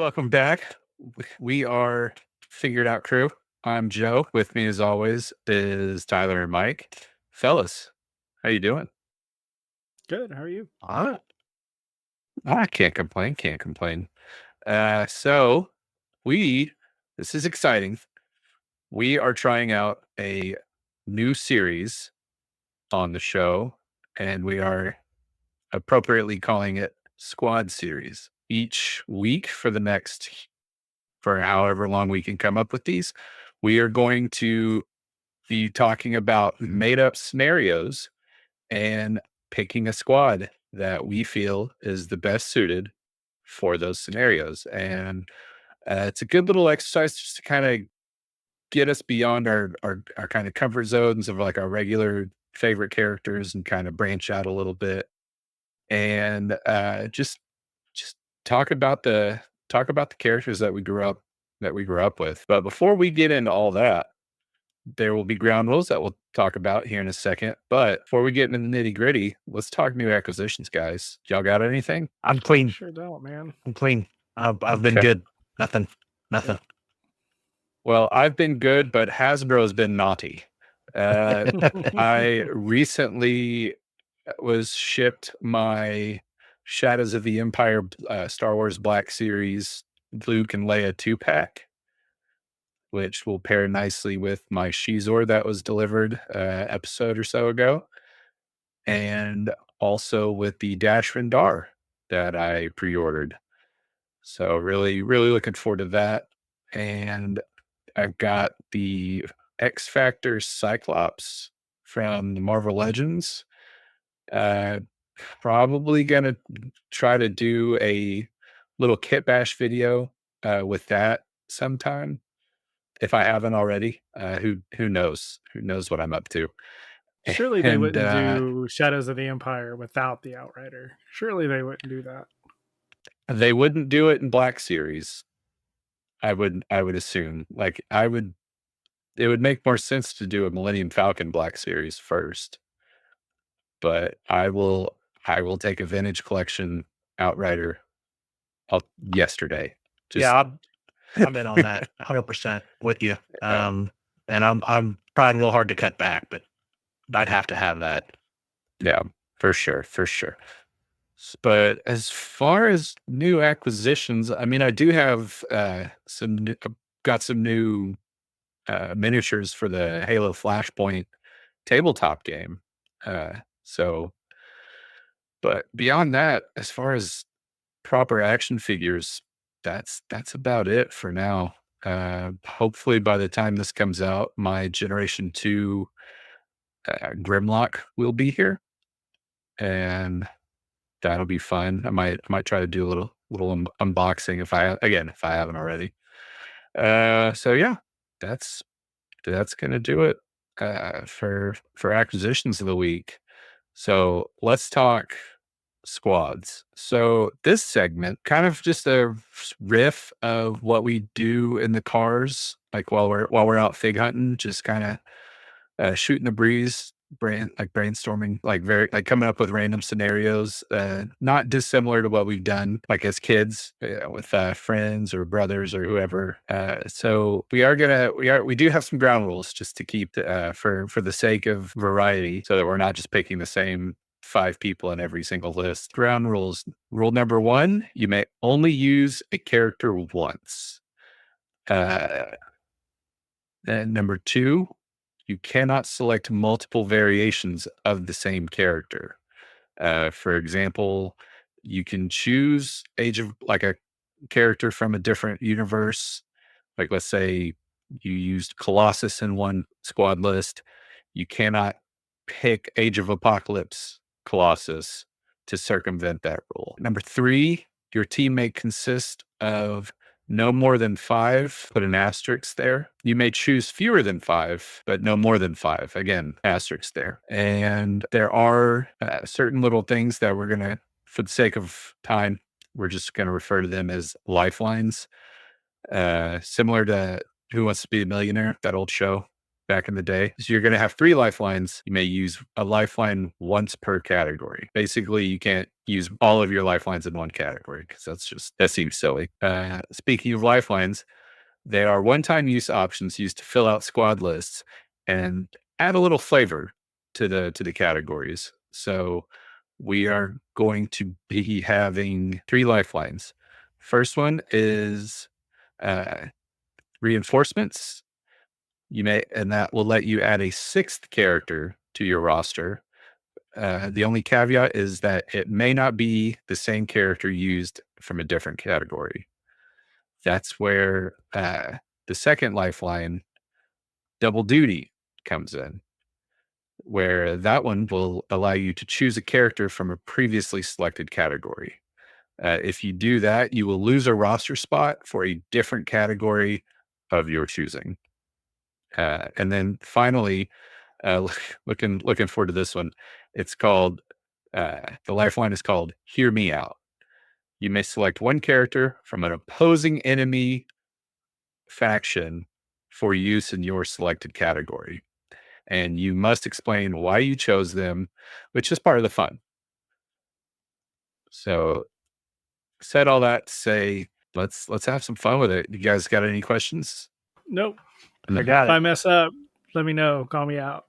Welcome back. We are Figured Out Crew. I'm Joe. With me, as always, is Tyler and Mike. Fellas, how you doing? Good. How are you? Uh, I can't complain. Can't complain. So we, this is exciting. We are trying out a new series on the show, and we are appropriately calling it Squad Series. Each week for however long we can come up with these. We are going to be talking about made up scenarios and picking a squad that we feel is the best suited for those scenarios. And it's a good little exercise just to kind of get us beyond our kind of comfort zones of like our regular favorite characters and kind of branch out a little bit and just talk about the characters that we grew up with. But before we get into all that, there will be ground rules that we'll talk about here in a second. But before we get into the nitty gritty, let's talk new acquisitions, guys. Y'all got anything? I'm clean. Sure don't, man. I'm clean. I've been Okay. good. Nothing. Yeah. Nothing. Well, I've been good, but Hasbro's been naughty. Uh, I recently was shipped my Shadows of the Empire Star Wars Black Series Luke and Leia 2 pack, which will pair nicely with my Shizor that was delivered episode or so ago, and also with the Dash Rendar that I pre-ordered. So really, really looking forward to that. And I've got the X Factor Cyclops from the Marvel Legends. Uh, Probably gonna try to do a little kit bash video with that sometime if I haven't already. Who knows? Who knows what I'm up to? Surely they And wouldn't do Shadows of the Empire without the Outrider. Surely they wouldn't do that. they wouldn't do it in Black Series. I would assume. Like I would it would make more sense to do a Millennium Falcon Black Series first, but I will take a vintage collection Outrider yesterday. Yeah, Just I'm in on that 100% with you. yeah, And I'm trying real hard to cut back, but I'd have to have that. yeah, for sure, for sure. But as far as new acquisitions, I mean, I do have got some new miniatures for the Halo Flashpoint tabletop game. Uh, so, but beyond that, as far as proper action figures, that's about it for now. Hopefully, by the time this comes out, my Generation Two Grimlock will be here, and that'll be fun. I might try to do a little unboxing if I haven't already. So yeah, that's that's gonna do it for acquisitions of the week. So let's talk squads. So this segment, kind of just a riff of what we do in the cars, like while we're out fig hunting, just kind of shooting the breeze, brainstorming, like very like coming up with random scenarios, not dissimilar to what we've done like as kids with friends or brothers or whoever. So we do have some ground rules just to keep for the sake of variety, so that we're not just picking the same 5 people in every single list. Ground rules. Rule number one: you may only use a character once. Uh, and number two, you cannot select multiple variations of the same character. For example, you can choose age of like a character from a different universe. Like let's say you used Colossus in one squad list. You cannot pick Age of Apocalypse Colossus to circumvent that rule. Number three, your team may consist of no more than five, put an asterisk there. You may choose fewer than five, but no more than five. Again, asterisk there. And there are certain little things that we're going to, for the sake of time, we're just going to refer to them as lifelines, similar to Who Wants to Be a Millionaire, that old show back in the day. So you're going to have 3 lifelines. You may use a lifeline once per category. Basically, you can't use all of your lifelines in one category because that seems silly. Speaking of lifelines, they are one-time use options used to fill out squad lists and add a little flavor to the categories. So we are going to be having 3 lifelines. First one is uh, reinforcements. And that will let you add a 6th character to your roster. The only caveat is that it may not be the same character used from a different category. That's where the second lifeline, double duty, comes in, where that one will allow you to choose a character from a previously selected category. If you do that, you will lose a roster spot for a different category of your choosing. And then finally, uh, looking forward to this one. It's called the lifeline is called "Hear Me Out." You may select one character from an opposing enemy faction for use in your selected category, and you must explain why you chose them, which is part of the fun. So, said all that to say, let's have some fun with it. You guys got any questions? Nope. I got If it. I mess up, let me know. Call me out.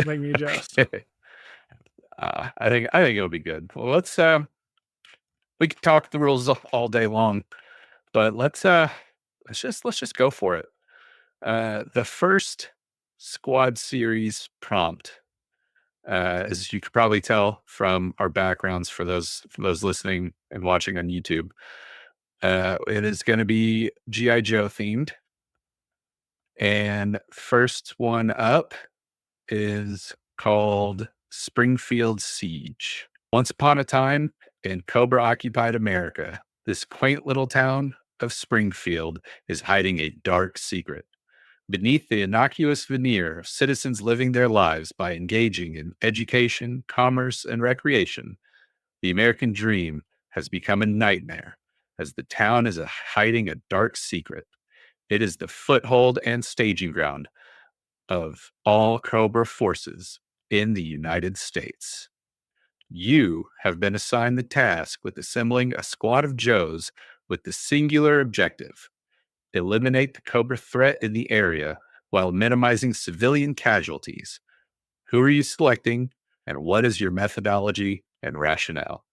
Make me adjust. Okay. I think it'll be good. Well, we can talk the rules all day long, but let's just go for it. The first squad series prompt, as you could probably tell from our backgrounds for those listening and watching on YouTube, it is going to be GI Joe themed. And first one up is called Springfield Siege. Once upon a time in Cobra occupied America, this quaint little town of Springfield is hiding a dark secret. Beneath the innocuous veneer of citizens living their lives by engaging in education, commerce, and recreation, the American dream has become a nightmare as the town is hiding a dark secret. It is the foothold and staging ground of all Cobra forces in the United States. You have been assigned the task with assembling a squad of Joes with the singular objective: eliminate the Cobra threat in the area while minimizing civilian casualties. Who are you selecting, and what is your methodology and rationale?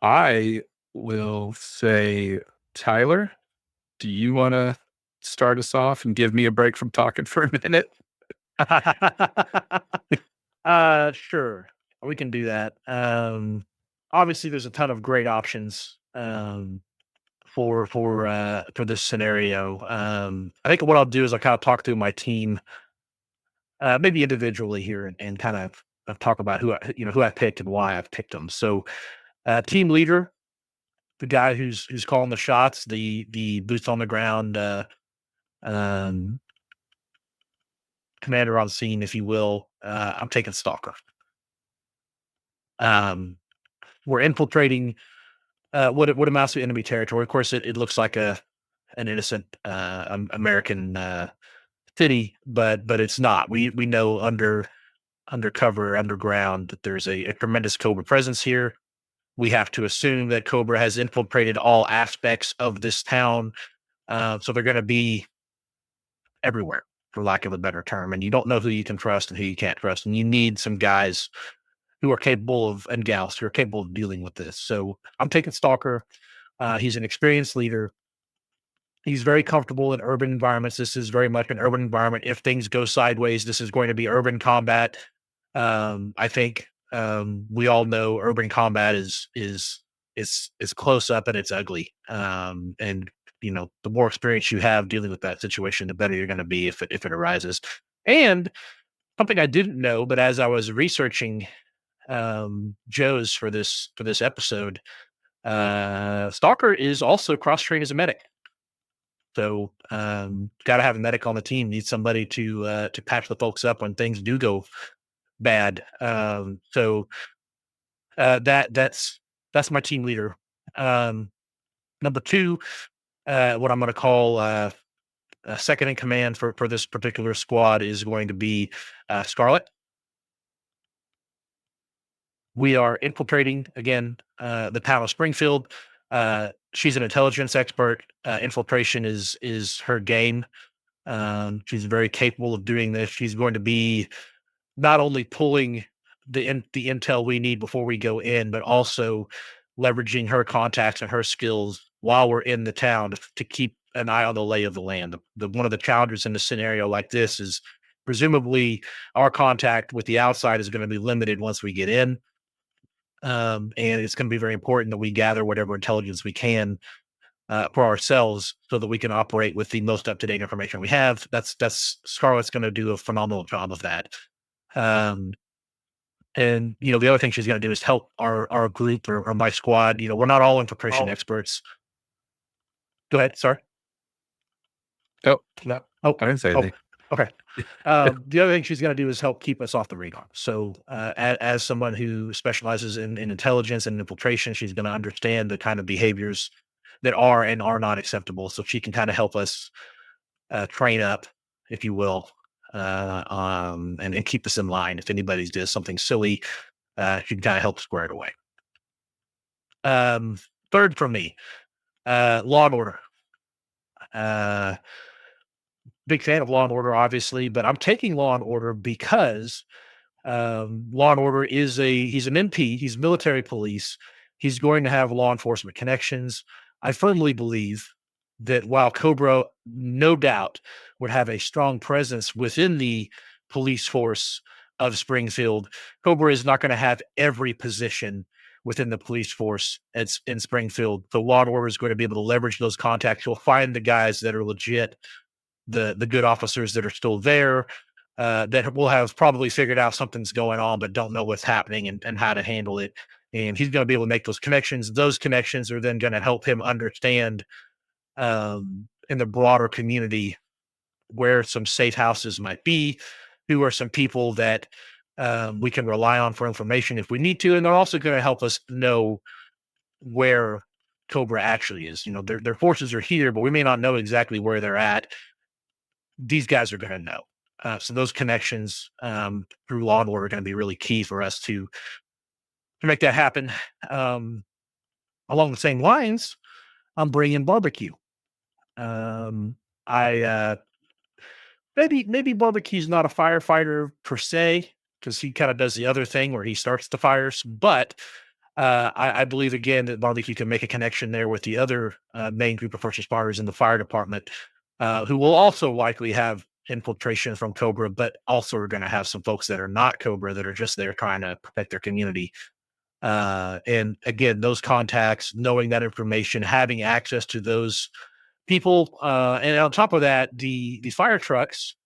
I will say, Tyler, do you want to start us off and give me a break from talking for a minute? Sure. We can do that. Obviously there's a ton of great options for this scenario. I think what I'll do is I'll kind of talk through my team, maybe individually here and kind of talk about who I picked and why I've picked them. So team leader, the guy who's calling the shots, the boots on the ground, um, commander on scene, if you will. I'm taking Stalker. Um, we're infiltrating what amounts to enemy territory. Of course, it looks like an innocent American city, but it's not. We know undercover, underground, that there's a tremendous Cobra presence here. We have to assume that Cobra has infiltrated all aspects of this town, so they're going to be everywhere, for lack of a better term. And you don't know who you can trust and who you can't trust, and you need some guys who are capable of and gals who are capable of dealing with this. So I'm taking Stalker. He's an experienced leader. He's very comfortable in urban environments. This is very much an urban environment. If things go sideways, this is going to be urban combat. I think we all know urban combat is close up and it's ugly. And the more experience you have dealing with that situation, the better you're going to be if it arises. And something I didn't know, but as I was researching Joe's for this episode, Stalker is also cross trained as a medic. So, got to have a medic on the team. Need somebody to patch the folks up when things do go bad. So that's my team leader. Number two, what I'm going to call second in command for this particular squad is going to be Scarlet. We are infiltrating again the town of Springfield. She's an intelligence expert. Infiltration is her game. She's very capable of doing this. She's going to be not only pulling the intel we need before we go in, but also leveraging her contacts and her skills while we're in the town to keep an eye on the lay of the land. One of the challenges in a scenario like this is presumably our contact with the outside is going to be limited once we get in. And it's going to be very important that we gather whatever intelligence we can for ourselves so that we can operate with the most up-to-date information we have. That's Scarlett's going to do a phenomenal job of that. And the other thing she's going to do is help our group or my squad. We're not all infiltration experts. Go ahead. Sorry. Oh, No. I didn't say anything. Okay. The other thing she's going to do is help keep us off the radar. So, as someone who specializes in intelligence and infiltration, she's going to understand the kind of behaviors that are and are not acceptable. So she can kind of help us train up, if you will, and keep us in line. If anybody does something silly, she can kind of help square it away. Third from me, Law and Order. Big fan of Law and Order, obviously, but I'm taking Law and Order because Law and Order he's an MP, he's military police. He's going to have law enforcement connections. I firmly believe that while Cobra, no doubt, would have a strong presence within the police force of Springfield, Cobra is not going to have every position within the police force in Springfield. The Law and Order is going to be able to leverage those contacts. You'll find the guys that are legit, the good officers that are still there, that will have probably figured out something's going on, but don't know what's happening and how to handle it. And he's going to be able to make those connections. Those connections are then going to help him understand in the broader community where some safe houses might be, who are some people that we can rely on for information if we need to. And they're also going to help us know where Cobra actually is. Their forces are here, but we may not know exactly where they're at. These guys are going to know. So those connections through Law and Order are going to be really key for us to make that happen. Along the same lines, I'm bringing barbecue. I maybe barbecue's not a firefighter per se because he kind of does the other thing where he starts the fires, but I believe again that barbecue can make a connection there with the other main group of first responders in the fire department, who will also likely have infiltration from Cobra, but also are going to have some folks that are not Cobra that are just there trying to protect their community. And again, those contacts, knowing that information, having access to those people, and on top of that, the fire trucks.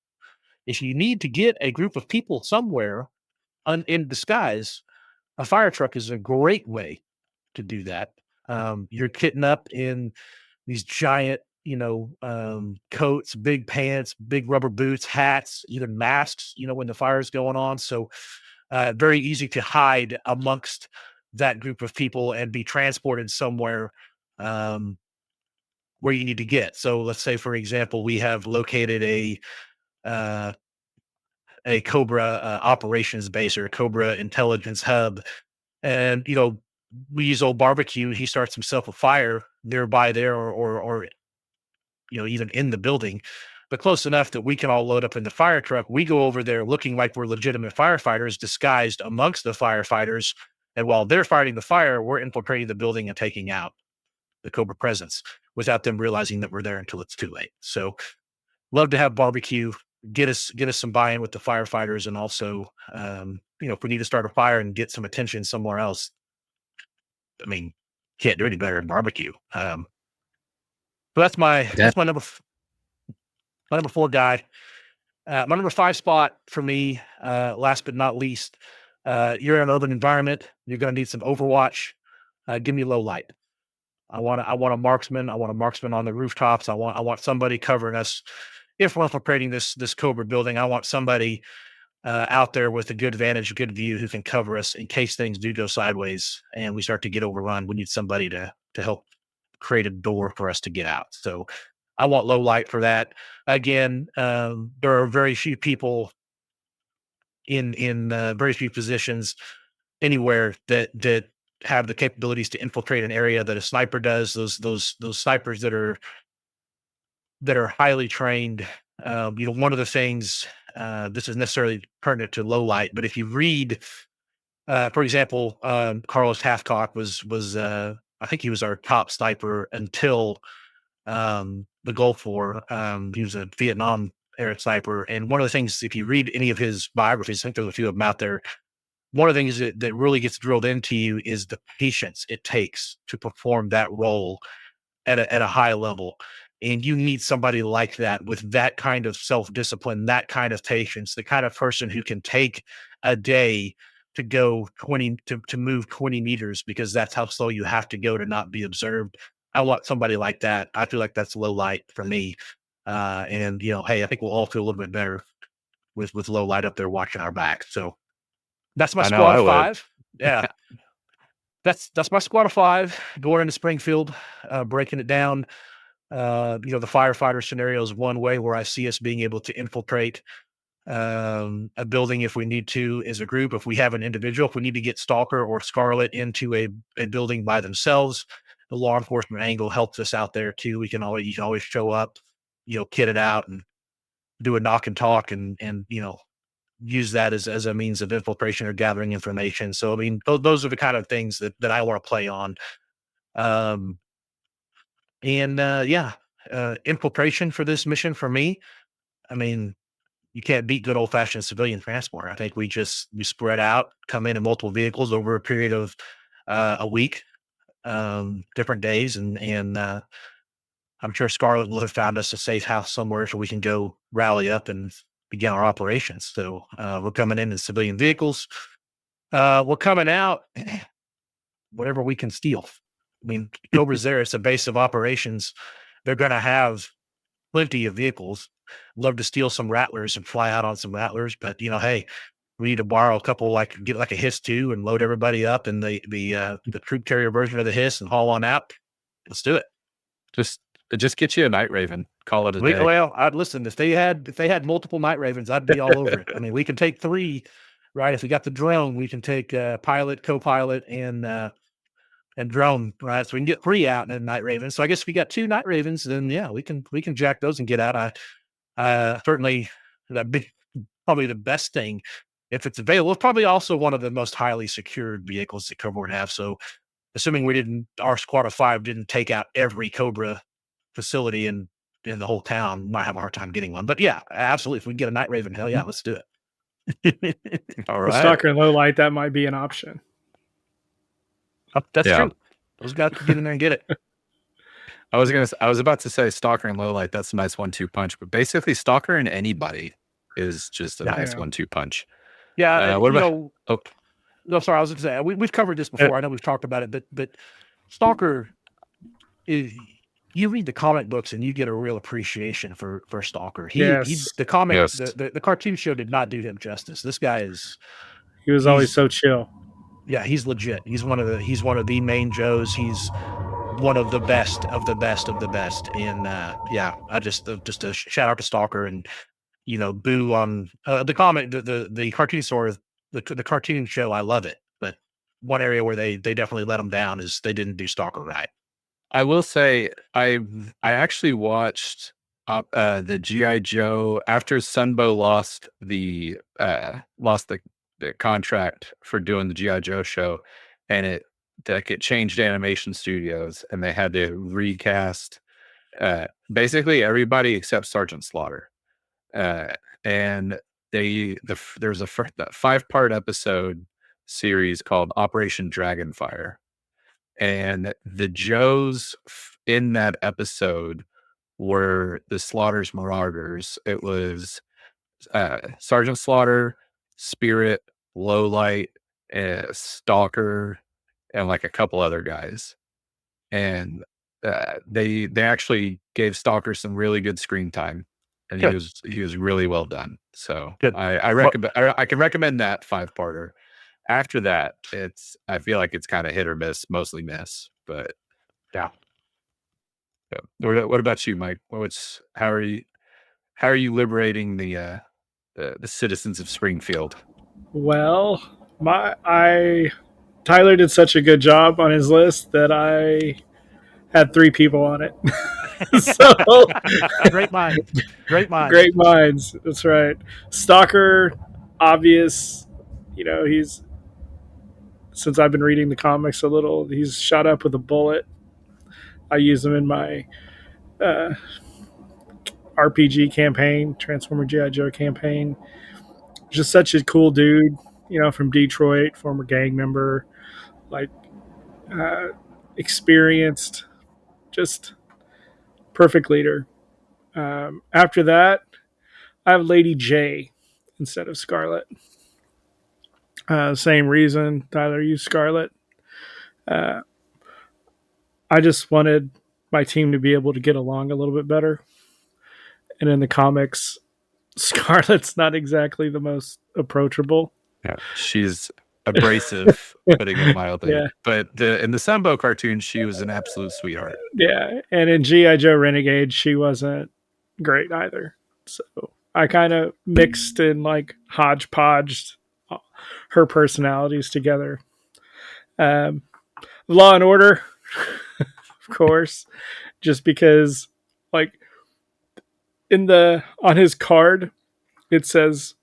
If you need to get a group of people somewhere in disguise, a fire truck is a great way to do that. You're kitting up in these giant, coats, big pants, big rubber boots, hats, even masks, when the fire is going on. So very easy to hide amongst that group of people and be transported somewhere where you need to get. So let's say, for example, we have located uh, a Cobra operations base or a Cobra intelligence hub. And, we use old barbecue. He starts himself a fire nearby there or even in the building, but close enough that we can all load up in the fire truck. We go over there looking like we're legitimate firefighters disguised amongst the firefighters. And while they're fighting the fire, we're infiltrating the building and taking out the Cobra presence without them realizing that we're there until it's too late. So love to have barbecue, get us some buy-in with the firefighters. And also, if we need to start a fire and get some attention somewhere else, I mean, can't do any better than barbecue. So that's my number 4 guy. My number 5 spot for me, last but not least, you're in an urban environment. You're going to need some Overwatch. Give me low light. I want a marksman. I want a marksman on the rooftops. I want somebody covering us. If we're infiltrating this Cobra building, I want somebody out there with a good vantage, good view, who can cover us in case things do go sideways and we start to get overrun. We need somebody to help create a door for us to get out. So I want low light for that. Again, there are very few people in very few positions anywhere that have the capabilities to infiltrate an area that a sniper does. Those snipers that are highly trained. One of the things, this is necessarily pertinent to low light, but if you read, for example, Carlos Hathcock was I think he was our top sniper until the Gulf War. He was a Vietnam era sniper, and one of the things, if you read any of his biographies, I think there's a few of them out there. One of the things that really gets drilled into you is the patience it takes to perform that role at a high level. And you need somebody like that with that kind of self-discipline, that kind of patience, the kind of person who can take a day to go 20 to move 20 meters because that's how slow you have to go to not be observed. I want somebody like that. I feel like that's low light for me. And hey, I think we'll all feel a little bit better with low light up there watching our back. So that's my I know squad I of would. five. Yeah. That's my squad of five going into Springfield, breaking it down. The firefighter scenario is one way where I see us being able to infiltrate a building if we need to as a group. If we have an individual, if we need to get Stalker or Scarlet into a building by themselves, the law enforcement angle helps us out there too. You can always show up, kit it out and do a knock and talk and use that as a means of infiltration or gathering information. So I mean, those are the kind of things that I want to play on. Um, and infiltration for this mission for me. I mean, you can't beat good old fashioned civilian transport. I think we spread out, come in multiple vehicles over a period of a week, different days, and I'm sure Scarlet will have found us a safe house somewhere so we can go rally up and begin our operations. So we're coming in civilian vehicles. We're coming out whatever we can steal. I mean, Cobra's there. It's a base of operations. They're going to have plenty of vehicles. Love to steal some Rattlers and fly out on some Rattlers, but hey, we need to borrow a couple, get like a Hiss 2 and load everybody up in the troop carrier version of the Hiss and haul on out. Let's do it. Just get you a Night Raven. Call it a day. Well, I'd listen. If they had multiple Night Ravens, I'd be all over it. I mean, we can take three, right? If we got the drone, we can take pilot, co-pilot, and drone, right? So we can get three out in a Night Raven. So I guess if we got two Night Ravens, then yeah, we can jack those and get out. Certainly that'd be probably the best thing if it's available. It's probably also one of the most highly secured vehicles that Cobra would have. So assuming our squad of five didn't take out every Cobra facility in the whole town, we might have a hard time getting one. But yeah, absolutely. If we can get a Night Raven, hell yeah, let's do it. All With right. Stalker and low light, that might be an option. That's Yeah. true. Those guys can get in there and get it. I was about to say Stalker and Lowlight. That's a nice 1-2 punch, but basically Stalker and anybody is just a Yeah. nice Yeah. 1-2 punch. Yeah. What about? Oh, No, sorry, I was going to say we've covered this before. I know we've talked about it, but Stalker is. You read the comic books and you get a real appreciation for Stalker. Yes. The comic yes. the cartoon show did not do him justice. This guy is He was always so chill. yeah, he's legit. He's one of the main Joes. He's one of the best of the best of the best. And yeah, I just a shout out to Stalker and boo on the comic the cartoon story the cartoon show. I love it, but one area where they definitely let them down is they didn't do Stalker right. I will say I actually watched the GI Joe after Sunbow lost the contract for doing the GI Joe show, and it changed animation studios, and they had to recast basically everybody except Sergeant Slaughter, uh, and there's a 5-part episode series called Operation Dragonfire, and the Joes in that episode were the Slaughter's Marauders. It was Sergeant Slaughter, Spirit, Lowlight, Stalker, and like a couple other guys. And they actually gave Stalker some really good screen time, and Good, he was really well done. So good. I Well, recommend I can recommend that 5-parter. After that, I feel like it's kind of hit or miss, mostly miss, but yeah. Yeah. What about you, Mike? How are you liberating the citizens of Springfield? Well, my I Tyler did such a good job on his list that I had 3 people on it. So Great minds. Great minds. great minds. That's right. Stalker, obvious. He's since I've been reading the comics a little, he's shot up with a bullet. I use him in my uh, RPG campaign, Transformer GI Joe campaign. Just such a cool dude. From Detroit, former gang member, like uh, experienced, just perfect leader. After that, I have Lady J instead of Scarlet. Same reason Tyler used Scarlet. Uh, I just wanted my team to be able to get along a little bit better. And in the comics, Scarlet's not exactly the most approachable. Yeah, she's abrasive, putting it mildly. Yeah, But in the Sambo cartoon, she was an absolute sweetheart. yeah. And in GI Joe Renegade, she wasn't great either. So I kind of mixed and like hodgepodged her personalities together. Um, Law and Order, of course, just because like in the on his card it says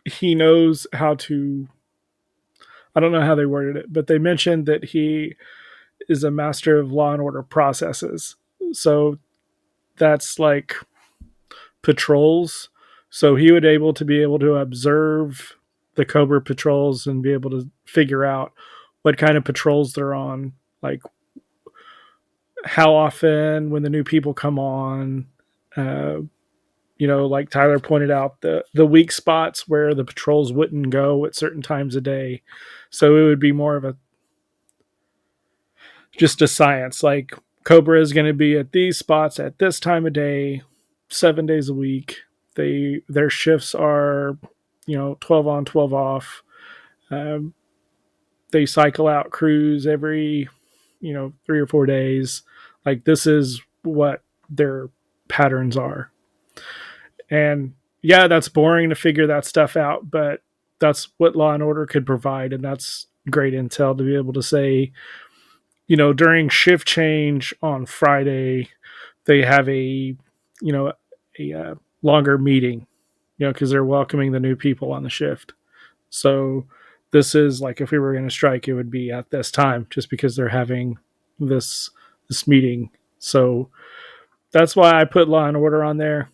he knows how to. I don't know how they worded it, but they mentioned that he is a master of law and order processes. So that's like patrols. So he would be able to observe the Cobra patrols and be able to figure out what kind of patrols they're on, like how often when the new people come on. Uh, like Tyler pointed out, the weak spots where the patrols wouldn't go at certain times a day. So it would be more of a just a science. Like Cobra is going to be at these spots at this time of day, 7 days a week. Their shifts are 12 on, 12 off. Um, they cycle out crews every 3 or 4 days. Like this is what their patterns are. And yeah, that's boring to figure that stuff out, but that's what Law and Order could provide, and that's great intel to be able to say, during shift change on Friday, they have a longer meeting, because they're welcoming the new people on the shift. So this is like if we were going to strike, it would be at this time, just because they're having this this meeting. So that's why I put Law and Order on there,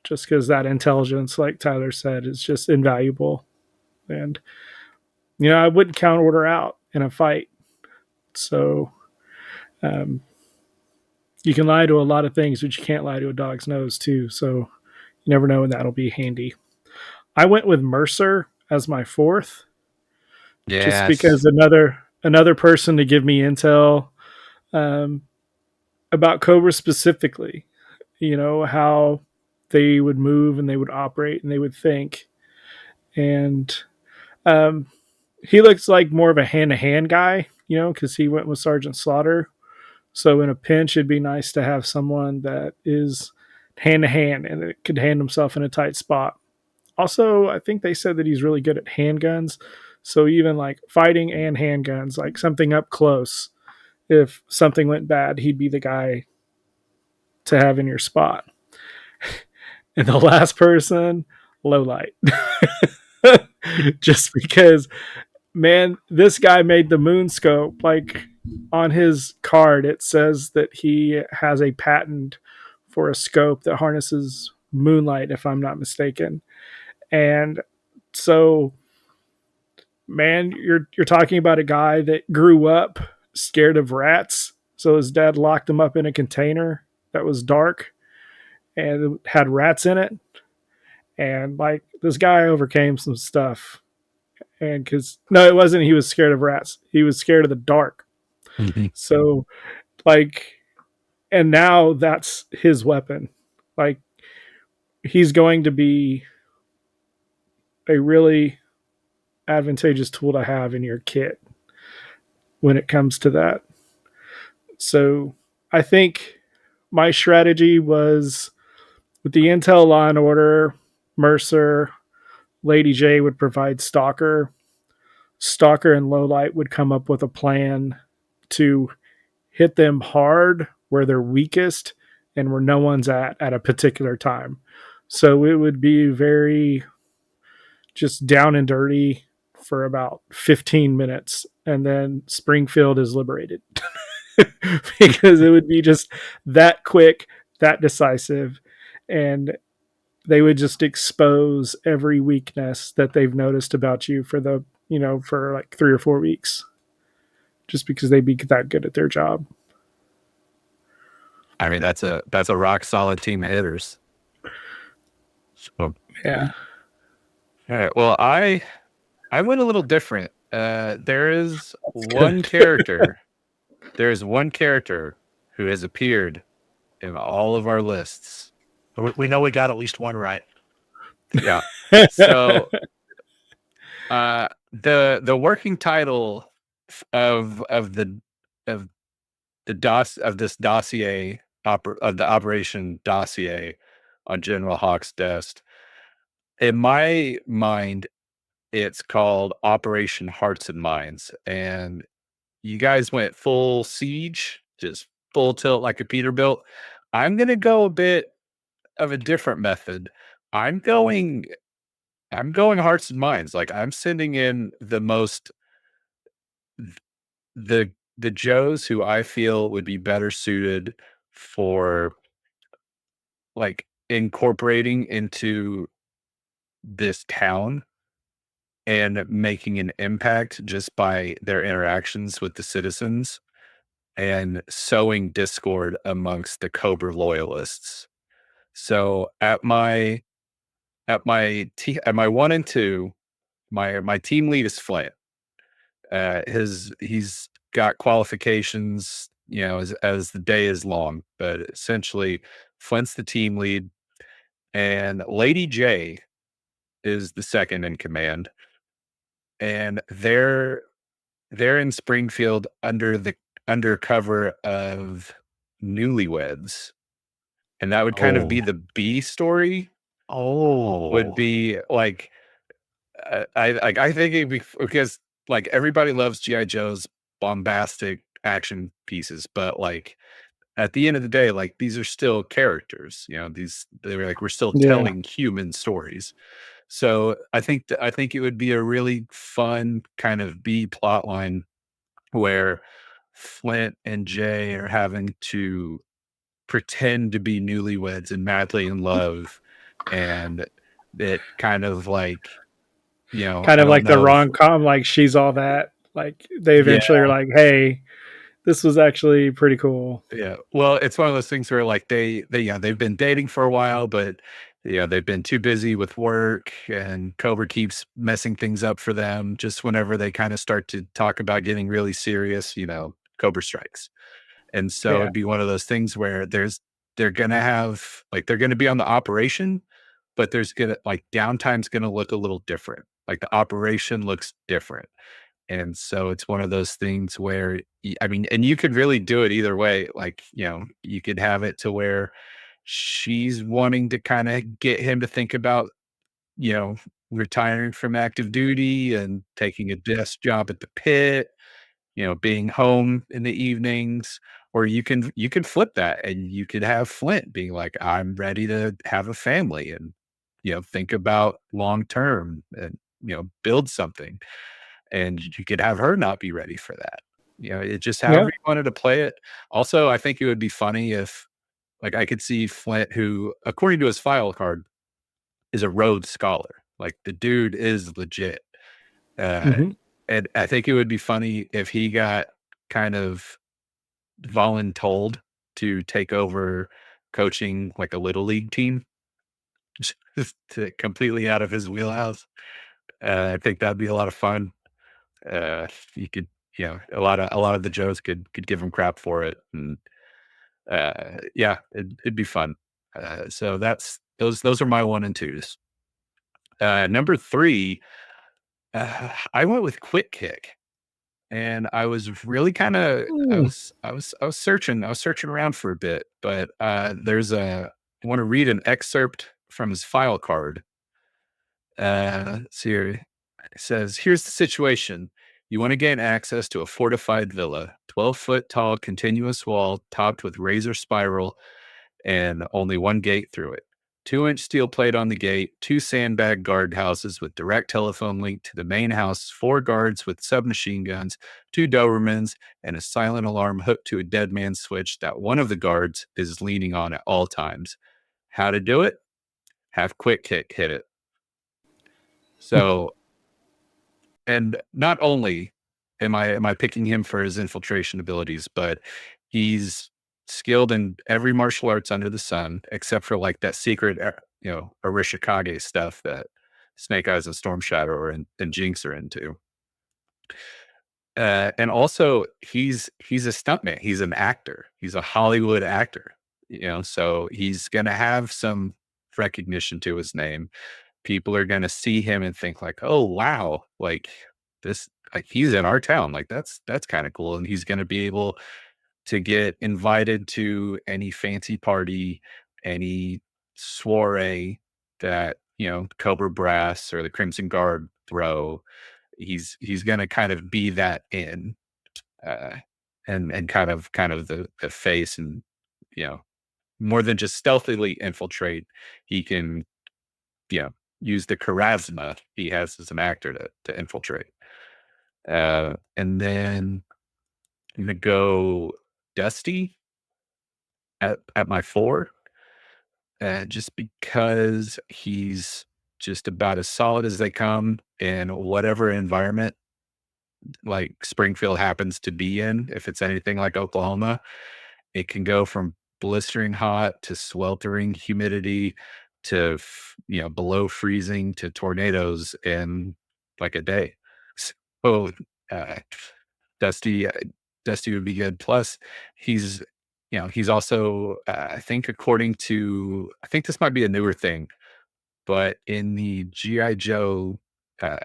just because that intelligence, like Tyler said, is just invaluable. And I wouldn't count Order out in a fight. So um, you can lie to a lot of things, but you can't lie to a dog's nose too. So you never know when that'll be handy. I went with Mercer as my fourth, just Yes. because another person to give me intel um, about Cobra specifically. How they would move and they would operate and they would think. And um, he looks like more of a hand to hand guy, because he went with Sergeant Slaughter. So in a pinch, it'd be nice to have someone that is hand to hand and it could hand himself in a tight spot. Also, I think they said that he's really good at handguns. So even like fighting and handguns, like something up close, if something went bad, he'd be the guy to have in your spot. And the last person, low light. Just because, man, this guy made the moon scope. Like on his card, it says that he has a patent for a scope that harnesses moonlight, if I'm not mistaken. And so, man, you're talking about a guy that grew up scared of rats. So his dad locked him up in a container that was dark and had rats in it. And like this guy overcame some stuff. And because no, it wasn't he was scared of rats. He was scared of the dark. Mhm. So like, and now that's his weapon. Like he's going to be a really advantageous tool to have in your kit when it comes to that. So I think my strategy was with the Intel Law and Order, Mercer, Lady J would provide Stalker. Stalker and Lowlight would come up with a plan to hit them hard where they're weakest and where no one's at a particular time. So it would be very just down and dirty for about 15 minutes, and then Springfield is liberated. Because it would be just that quick, that decisive, and they would just expose every weakness that they've noticed about you for for like 3 or 4 weeks, just because they'd be that good at their job. I mean, that's a rock solid team of hitters. So, Yeah. all right. Well, I went a little different. There is That's one good. character. There is one character who has appeared in all of our lists. We know we got at least one right. Yeah. So the working title of of the of this dossier of the operation dossier on General Hawk's desk, in my mind, it's called Operation Hearts and Minds. And you guys went full siege, just full tilt like a Peterbilt. I'm gonna go a bit of a different method. I'm going I'm going hearts and minds. Like, I'm sending in the most the Joes who I feel would be better suited for, like, incorporating into this town and making an impact just by their interactions with the citizens and sowing discord amongst the Cobra loyalists. So at my 1 and 2, my team lead is Flint. He's got qualifications, as the day is long, but essentially Flint's the team lead, and Lady J is the second in command, and they're in Springfield under cover of newlyweds, and that would kind of Oh, be the B story. Would oh, be like I think it'd be because like everybody loves GI Joe's bombastic action pieces, but like at the end of the day, like these are still characters. They're like we're still Yeah. telling human stories. So I think it would be a really fun kind of B plot line where Flint and Jay are having to pretend to be newlyweds and madly in love, and it kind of like, Kind I of don't like the know if rom com, like she's all that. Like they yeah, eventually are like, hey, this was actually pretty cool. yeah. Well, it's one of those things where like they've been dating for a while, but they've been too busy with work and Cobra keeps messing things up for them. Just whenever they kind of start to talk about getting really serious, Cobra strikes. And so Yeah. it'd be one of those things where they're gonna have like they're gonna be on the operation, but there's gonna like downtime's gonna look a little different. Like the operation looks different. And so it's one of those things where I mean, and you could really do it either way. Like, you could have it to where she's wanting to kind of get him to think about, you know, retiring from active duty and taking a desk job at the pit, being home in the evenings, or you can flip that and you could have Flint being like, I'm ready to have a family and, think about long term and, build something. And you could have her not be ready for that. It just however Yeah. you wanted to play it. Also, I think it would be funny if like I could see Flint, who, according to his file card, is a Rhodes Scholar. Like the dude is legit. Uh, Hmm. and I think it would be funny if he got kind of voluntold to take over coaching like a little league team, just completely out of his wheelhouse. I think that'd be a lot of fun. You could, a lot of the Joes could give him crap for it, and yeah, it'd be fun. So those are my 1 and 2s. Number 3, I went with Quick Kick. and I was really kind of Ooh. I was searching around for a bit, but there's a I want to read an excerpt from his file card. See here. It says, here's the situation. You want to gain access to a fortified villa, 12-foot tall continuous wall topped with razor spiral and only one gate through it. 2-inch steel plate on the gate, 2 sandbag guard houses with direct telephone link to the main house, 4 guards with submachine guns, 2 Dobermans, and a silent alarm hooked to a dead man switch that one of the guards is leaning on at all times. How to do it? Have Quick Kick hit it. So, and not only am I picking him for his infiltration abilities, but he's skilled in every martial arts under the sun, except for like that secret, Arishikage stuff that Snake Eyes and Storm Shadow and Jinx are into. And also, he's a stuntman. He's an actor. He's a Hollywood actor. So he's gonna have some recognition to his name. People are gonna see him and think like, "Oh, wow, like this like he's in our town. Like that's kind of cool." And he's gonna be able to get invited to any fancy party, any soiree that, Cobra Brass or the Crimson Guard throw. He's gonna kind of be that in uh and kind of the face and you know more than just stealthily infiltrate. He can you know, use the charisma he has as an actor to infiltrate. And then I'm gonna go Dusty at my 4, just because he's just about as solid as they come in whatever environment like Springfield happens to be in. If it's anything like Oklahoma, it can go from blistering hot to sweltering humidity to below freezing to tornadoes in like a day. So uh, Dusty, Dusty would be good. Plus, he's he's also I think this might be a newer thing, but in the GI Joe uh,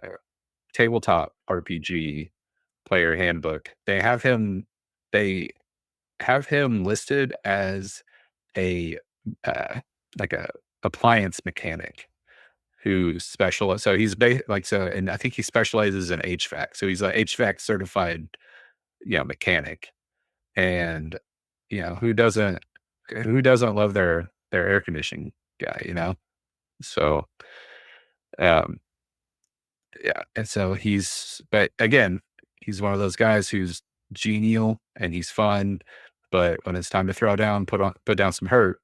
tabletop RPG player handbook, they have him listed as a uh, like a appliance mechanic who special. So he's and I think he specializes in HVAC. So he's a HVAC certified, mechanic. And who doesn't love their air conditioning guy? So um, yeah, and so but again, he's one of those guys who's genial and he's fun, but when it's time to throw down, put down some hurt,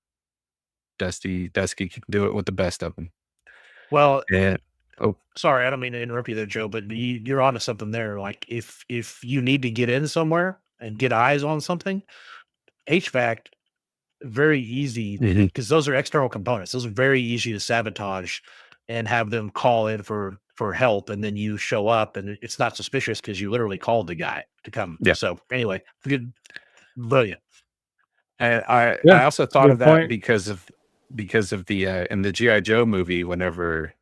Dusty can do it with the best of them. Well, And oh, sorry, I don't mean to interrupt you there, Joe, but you're onto something there. Like if you need to get in somewhere and get eyes on something, HVAC very easy mhm, because those are external components. Those are very easy to sabotage and have them call in for help, and then you show up and it's not suspicious because you literally called the guy to come. yeah. So anyway, good, brilliant. And I Yeah, also it's a thought of good that point. because of the in the GI Joe movie, whenever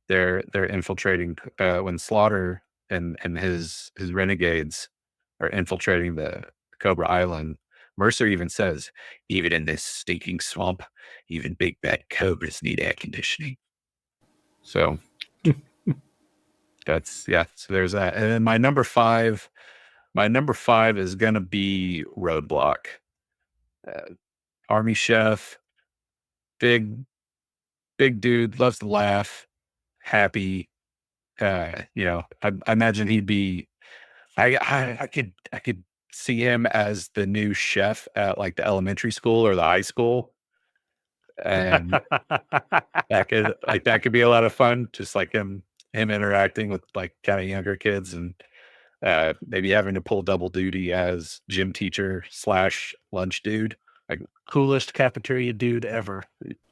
they're infiltrating when Slaughter and his renegades are infiltrating the Cobra Island. Mercer even says, "Even in this stinking swamp, even big bad cobras need air conditioning." So that's yeah. So there's that. And then my number five is gonna be Roadblock. Army chef, big big dude, loves to laugh, happy. I imagine he'd be. I could see him as the new chef at like the elementary school or the high school, and that could be a lot of fun. Just like him interacting with like kind of younger kids and maybe having to pull double duty as gym teacher slash lunch dude. Like, Coolest cafeteria dude ever.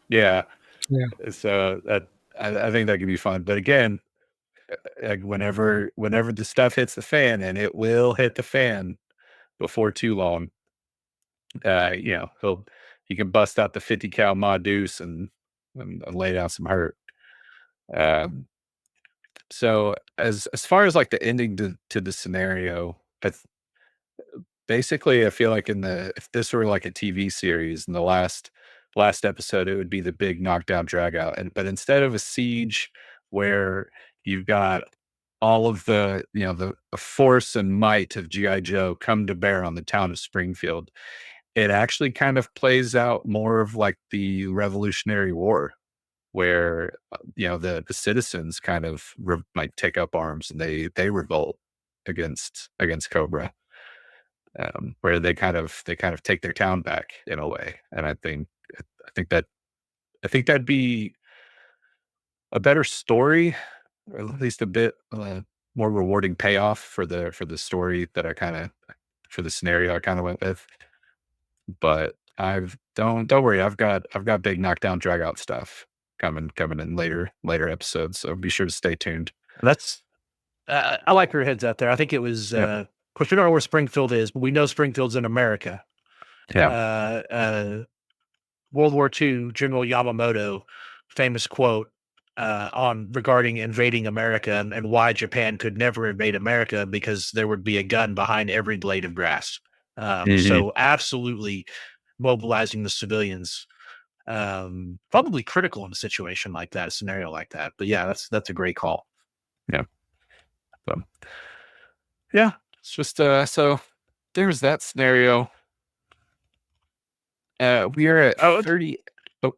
yeah, Yeah. so I think that could be fun. But again, like whenever the stuff hits the fan, and it will hit the fan before too long, he can bust out the 50 cal Ma Deuce and lay down some hurt. Um, so as far as like the ending to the scenario, basically, I feel like if this were like a TV series, in the last episode, it would be the big knockdown drag out. But instead of a siege where you've got all of the force and might of GI Joe come to bear on the town of Springfield, it actually kind of plays out more of like the Revolutionary War, where the citizens kind of like take up arms and they revolt against Cobra, where they kind of take their town back in a way. And I think that I think that'd be a better story, or at least a bit more rewarding payoff for the story that I kind of for the scenario I kind of went with. But I've don't worry, I've got big knockdown drag out stuff coming in later episodes. So be sure to stay tuned. That's I like your heads out there. I think it was. Yep. Of course, we don't know where Springfield is, but we know Springfield's in America. Yeah. Uh, uh, World War II, General Yamamoto, famous quote on regarding invading America and why Japan could never invade America because there would be a gun behind every blade of grass. Hmm. So absolutely mobilizing the civilians, probably critical in a situation like that, a scenario like that. But yeah, that's a great call. Yeah. So yeah, it's just so there's that scenario. We are at Oh, 30. Oh,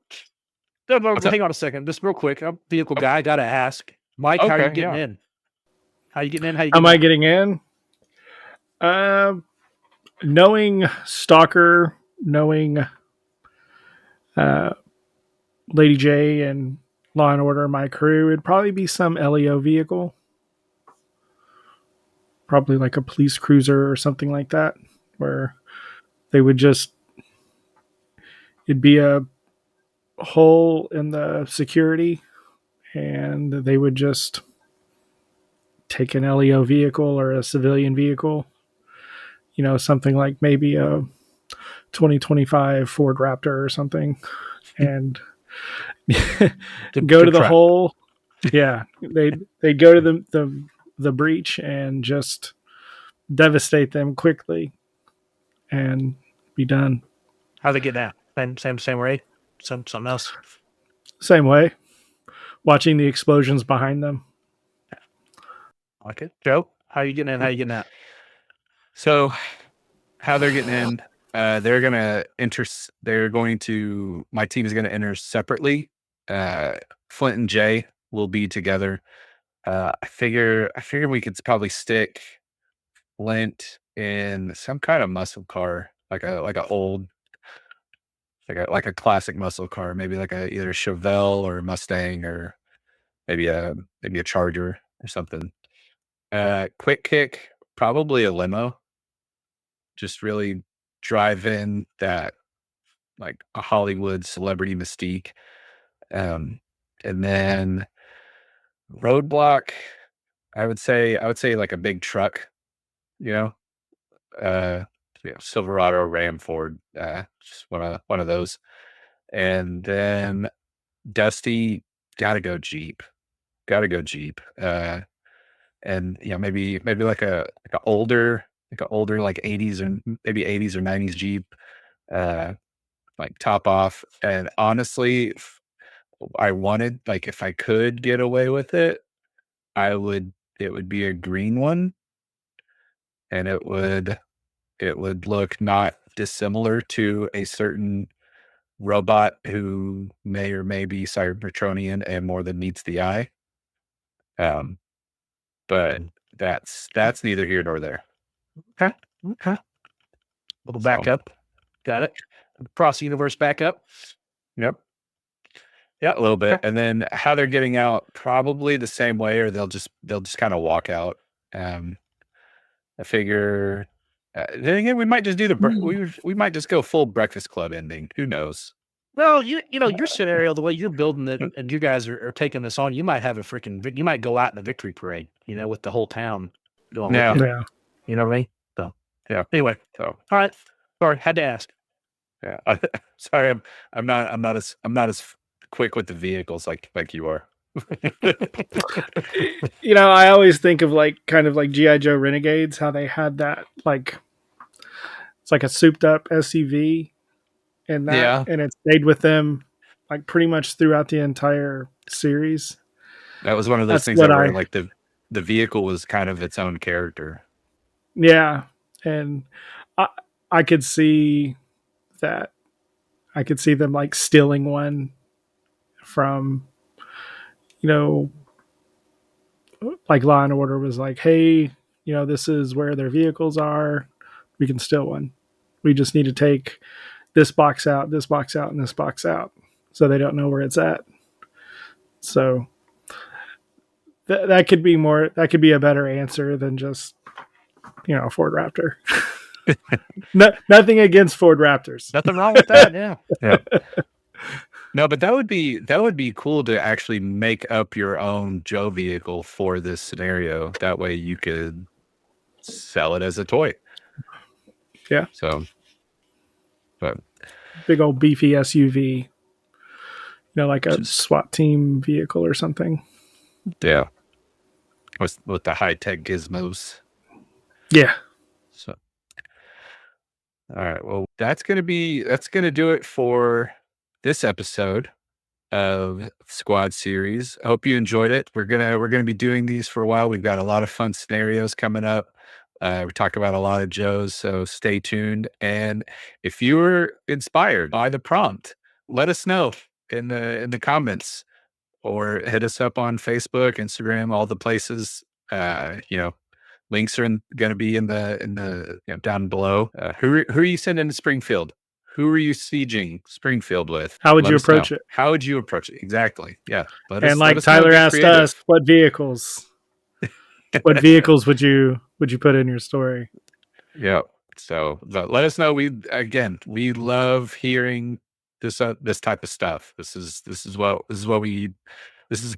no, no, what's up? hang on a second, just real quick. I'm a vehicle Oh, guy. I gotta ask, Mike, how are you okay, getting yeah. in? How you getting in? How you Am getting I out? getting in? Uh, knowing Stalker, knowing uh, Lady J and Law and Order, my crew, it'd probably be some LEO vehicle, probably like a police cruiser or something like that, where they would just, it'd be a hole in the security and they would just take an LEO vehicle or a civilian vehicle, something like maybe a 2025 Ford Raptor or something, and go To to the trap. hole. Yeah, they'd go to the breach and just devastate them quickly and be done. How they getting out? Same way. Something else. Same way, watching the explosions behind them. Like it, Joe. How you getting in? How you getting out? So how they're getting in? They're going to. My team is going to enter separately. Uh, Flint and Jay will be together. I figure we could probably stick Flint in some kind of muscle car, like a old, like a classic muscle car, maybe like a either Chevelle or Mustang, or maybe a Charger or something. Quick kick, probably a limo. Just really drive in that like a Hollywood celebrity mystique. Um, and then roadblock, I would say like a big truck, you know, uh, Silverado, Ram, Ford, just one of those. And then Dusty, gotta go Jeep, gotta go Jeep. And maybe like an older like 80s and maybe 80s or 90s Jeep, uh, like top off. And honestly, I wanted, like, if I could get away with it, I would it would be a green one, and it would look not dissimilar to a certain robot who may or may be Cybertronian and more than meets the eye. Um, but that's neither here nor there. Okay. Okay. Little So, backup. Got it. Cross universe backup. yep. Yeah, a little bit. Okay. And then how they're getting out, probably the same way, or they'll just kind of walk out. Um, I figure. Then again, we might just do we might just go full Breakfast Club ending. Who knows? Well, your scenario, the way you're building it, and you guys are taking this on, you might have a freaking, you might go out in a victory parade, with the whole town going with Yeah, you. Yeah. You know what I mean? So yeah. anyway, So all right. Sorry, had to ask. yeah. Sorry, I'm not as quick with the vehicles like you are. I always think of like kind of like GI Joe Renegades, how they had that like it's like a souped up SUV, Yeah, and it stayed with them like pretty much throughout the entire series. that was one of those That's things what that were I like the vehicle was kind of its own character. yeah, and I I could see that I could see them like stealing one from you know like Law and Order was like, hey, this is where their vehicles are. We can steal one. We just need to take this box out, this box out, and this box out, so they don't know where it's at. So that could be more. That could be a better answer than just Ford Raptor. Nothing against Ford Raptors. Nothing wrong with that. Yeah. Yeah. No, but that would be cool to actually make up your own Joe vehicle for this scenario. That way you could sell it as a toy. Yeah, So, but big old beefy SUV. Like a just SWAT team vehicle or something. yeah, with the high tech gizmos. Yeah. So, all right. Well, that's gonna do it for this episode of Squad Series. I hope you enjoyed it. We're gonna be doing these for a while. We've got a lot of fun scenarios coming up. We talk about a lot of Joes, so stay tuned. And if you were inspired by the prompt, let us know in the comments or hit us up on Facebook, Instagram, all the places. Links are going to be in the down below. Who are you sending to Springfield? Who are you sieging Springfield with? How would Let you us know. approach it? How would you approach it? Exactly. Yeah. Let And us let like us know. Tyler Get asked us, creative. what vehicles? What vehicles would you put in your story? Yeah. So let us know. We love hearing this type of stuff. This is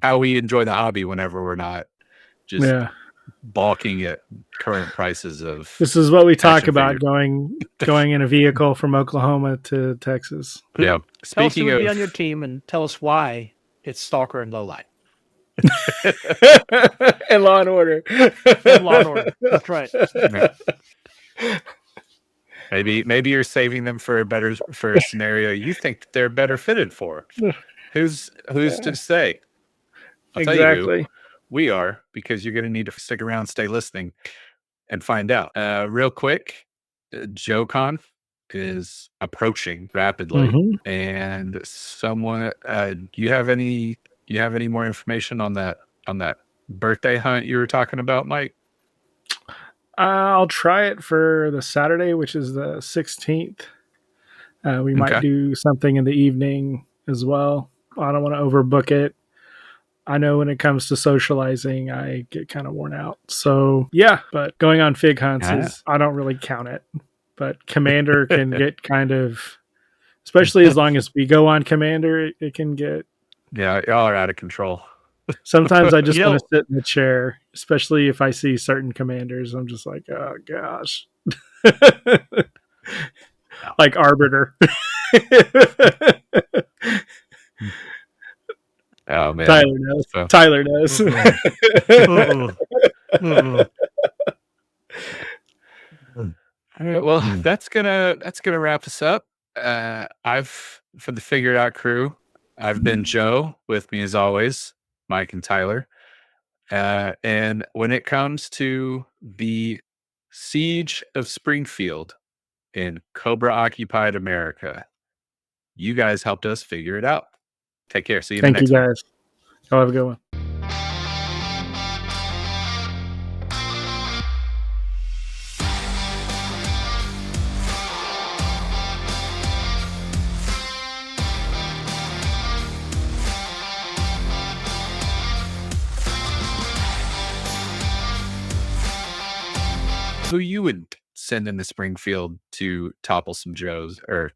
how we enjoy the hobby whenever we're not just Yeah. balking at current prices of This is what we talk action about figures. going in a vehicle from Oklahoma to Texas. Yeah. Tell us who Speaking would be on your of, team and tell us why it's Stalker and Lowlight. And Law and Order. And Law and Order. That's right. yeah, maybe you're saving them for a scenario you think that they're better fitted for. Who's to say? I'll tell you who Exactly. we are, because you're going to need to stick around, stay listening, and find out. Real quick, JoeCon is approaching rapidly, Hmm. and someone. You have any more information on that birthday hunt you were talking about, Mike? I'll try it for the Saturday, which is the 16th. We might Okay. do something in the evening as well. I don't want to overbook it. I know when it comes to socializing, I get kind of worn out. So, yeah, but going on fig hunts Yeah. I don't really count it. But Commander can get kind of, especially as long as we go on Commander, it can get. Yeah, y'all are out of control. Sometimes I You just want know, to sit in the chair, especially if I see certain commanders. I'm just like, oh gosh. Like Arbiter. Oh man. Tyler knows. So, Tyler knows. mm-mm, mm-mm. all right, well, that's gonna wrap us up. I've for the Figured Out crew. I've been Joe. With me as always, Mike and Tyler. And when it comes to the siege of Springfield in Cobra occupied America, you guys helped us figure it out. Take care. See you in the Thank you next one. guys. Y'all have a good one. Who you would send into Springfield to topple some Joes, or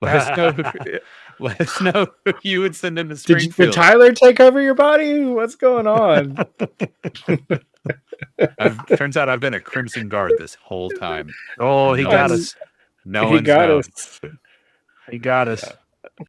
let us know. Let us know who you would send into Did Springfield. Tyler take over your body? What's going on? Turns out I've been a Crimson Guard this whole time. Oh, And he no got one's Um, us. no he one's got known. us. He got us.